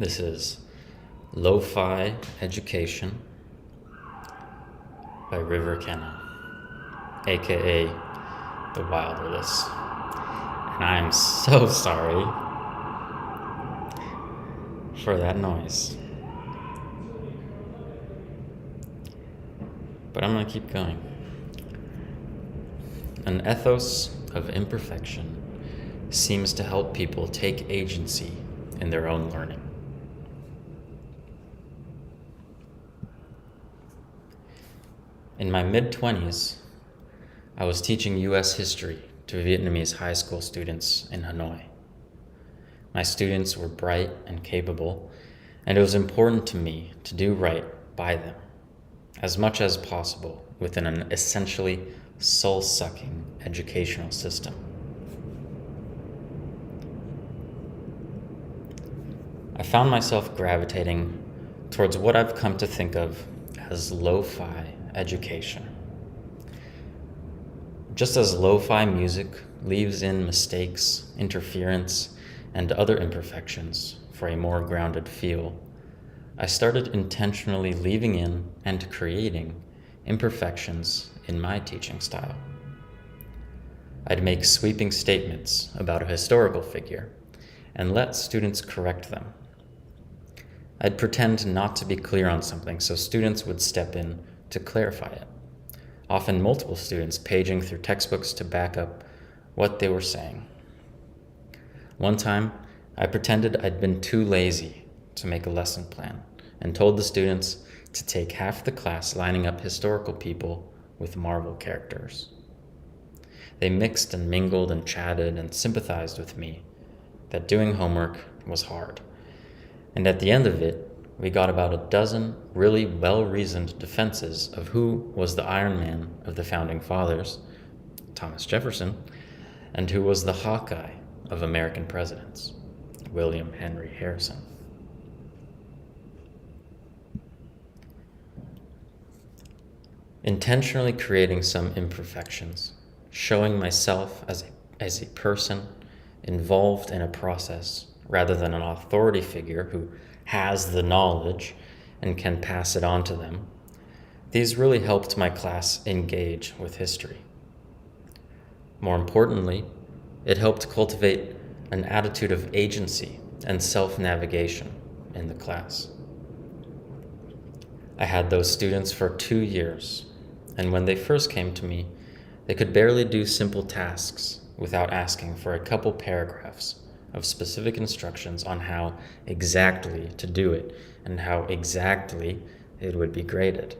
This is Lo-Fi Education by Kenna, aka The Wilderless. And I'm so sorry for that noise. But I'm gonna keep going. An ethos of imperfection seems to help people take agency in their own learning. In my mid-20s, I was teaching US history to Vietnamese high school students in Hanoi. My students were bright and capable, and it was important to me to do right by them, as much as possible within an essentially soul-sucking educational system. I found myself gravitating towards what I've come to think of as lo-fi education. Just as lo-fi music leaves in mistakes, interference, and other imperfections for a more grounded feel, I started intentionally leaving in and creating imperfections in my teaching style. I'd make sweeping statements about a historical figure and let students correct them. I'd pretend not to be clear on something so students would step in to clarify it, often multiple students paging through textbooks to back up what they were saying. One time, I pretended I'd been too lazy to make a lesson plan and told the students to take half the class lining up historical people with Marvel characters. They mixed and mingled and chatted and sympathized with me that doing homework was hard. And at the end of it, we got about a dozen really well-reasoned defenses of who was the Iron Man of the Founding Fathers, Thomas Jefferson, and who was the Hawkeye of American presidents, William Henry Harrison. Intentionally creating some imperfections, showing myself as a person involved in a process rather than an authority figure who has the knowledge and can pass it on to them. These really helped my class engage with history. More importantly, it helped cultivate an attitude of agency and self-navigation in the class. I had those students for 2 years, and when they first came to me, they could barely do simple tasks without asking for a couple paragraphs of specific instructions on how exactly to do it and how exactly it would be graded.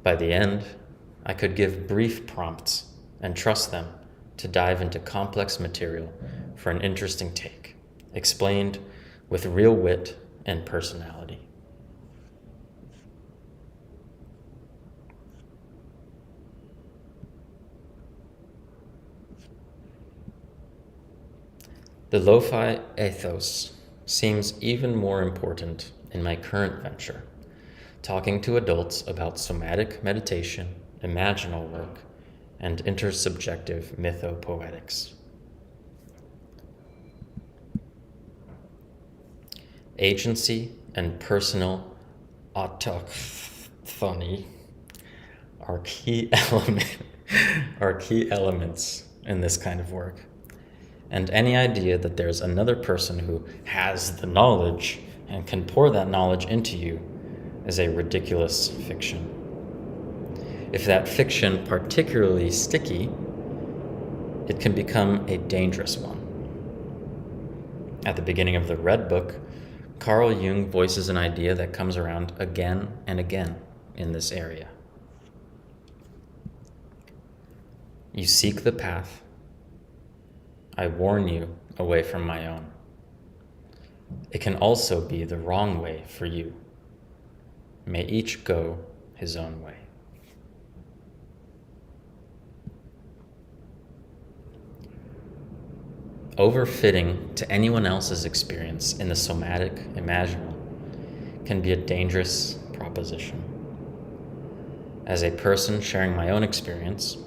By the end, I could give brief prompts and trust them to dive into complex material for an interesting take, explained with real wit and personality. The lo-fi ethos seems even more important in my current venture, talking to adults about somatic meditation, imaginal work, and intersubjective mythopoetics. Agency and personal autochthony are key elements in this kind of work. And any idea that there's another person who has the knowledge and can pour that knowledge into you is a ridiculous fiction. If that fiction particularly sticky, it can become a dangerous one. At the beginning of the Red Book, Carl Jung voices an idea that comes around again and again in this area. You seek the path, I warn you away from my own. It can also be the wrong way for you. May each go his own way. Overfitting to anyone else's experience in the somatic imaginal can be a dangerous proposition. As a person sharing my own experience,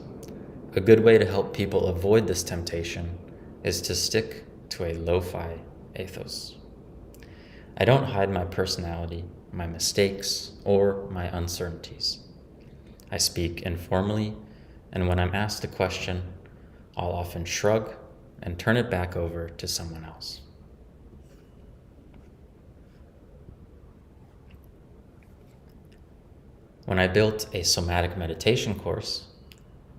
a good way to help people avoid this temptation is to stick to a lo-fi ethos. I don't hide my personality, my mistakes, or my uncertainties. I speak informally, and when I'm asked a question, I'll often shrug and turn it back over to someone else. When I built a somatic meditation course,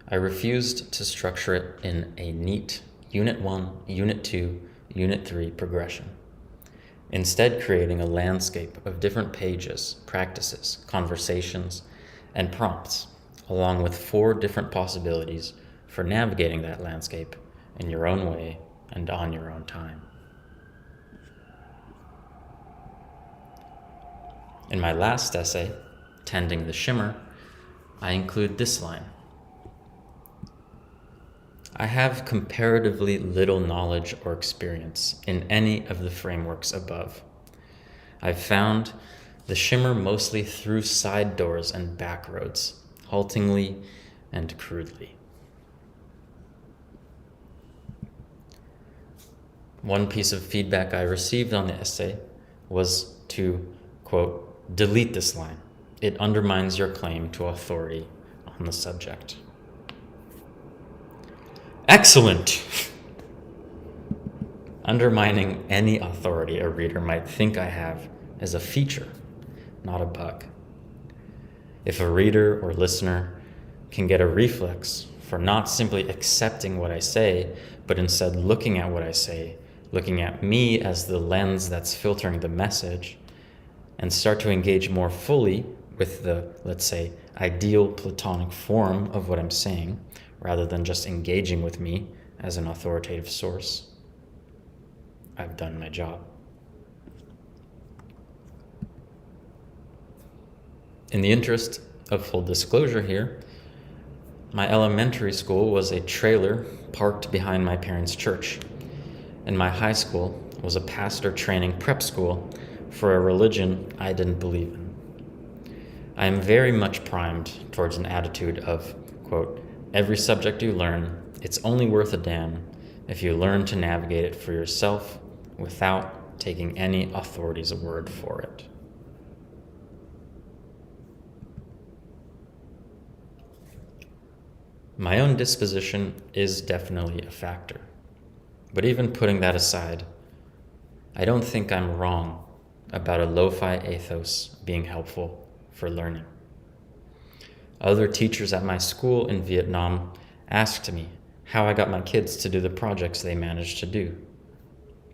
I refused to structure it in a neat Unit 1, Unit 2, Unit 3 progression, instead creating a landscape of different pages, practices, conversations, and prompts, along with 4 different possibilities for navigating that landscape in your own way and on your own time. In my last essay, Tending the Shimmer, I include this line. I have comparatively little knowledge or experience in any of the frameworks above. I've found the shimmer mostly through side doors and back roads, haltingly and crudely. One piece of feedback I received on the essay was to, quote, delete this line. It undermines your claim to authority on the subject. Excellent! Undermining any authority a reader might think I have is a feature, not a bug. If a reader or listener can get a reflex for not simply accepting what I say, but instead looking at what I say, looking at me as the lens that's filtering the message, and start to engage more fully with the, let's say, ideal platonic form of what I'm saying, rather than just engaging with me as an authoritative source, I've done my job. In the interest of full disclosure here, my elementary school was a trailer parked behind my parents' church, and my high school was a pastor training prep school for a religion I didn't believe in. I am very much primed towards an attitude of, quote, every subject you learn, it's only worth a damn if you learn to navigate it for yourself without taking any authority's word for it. My own disposition is definitely a factor. But even putting that aside, I don't think I'm wrong about a lo-fi ethos being helpful for learning. Other teachers at my school in Vietnam asked me how I got my kids to do the projects they managed to do.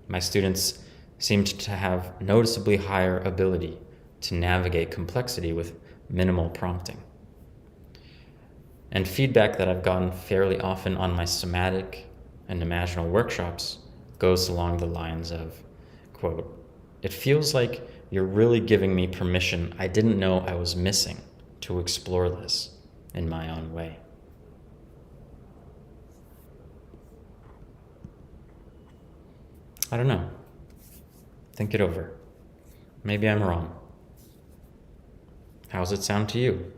My students seemed to have noticeably higher ability to navigate complexity with minimal prompting. And feedback that I've gotten fairly often on my somatic and imaginal workshops goes along the lines of, quote, it feels like you're really giving me permission I didn't know I was missing to explore this in my own way. I don't know. Think it over. Maybe I'm wrong. How's it sound to you?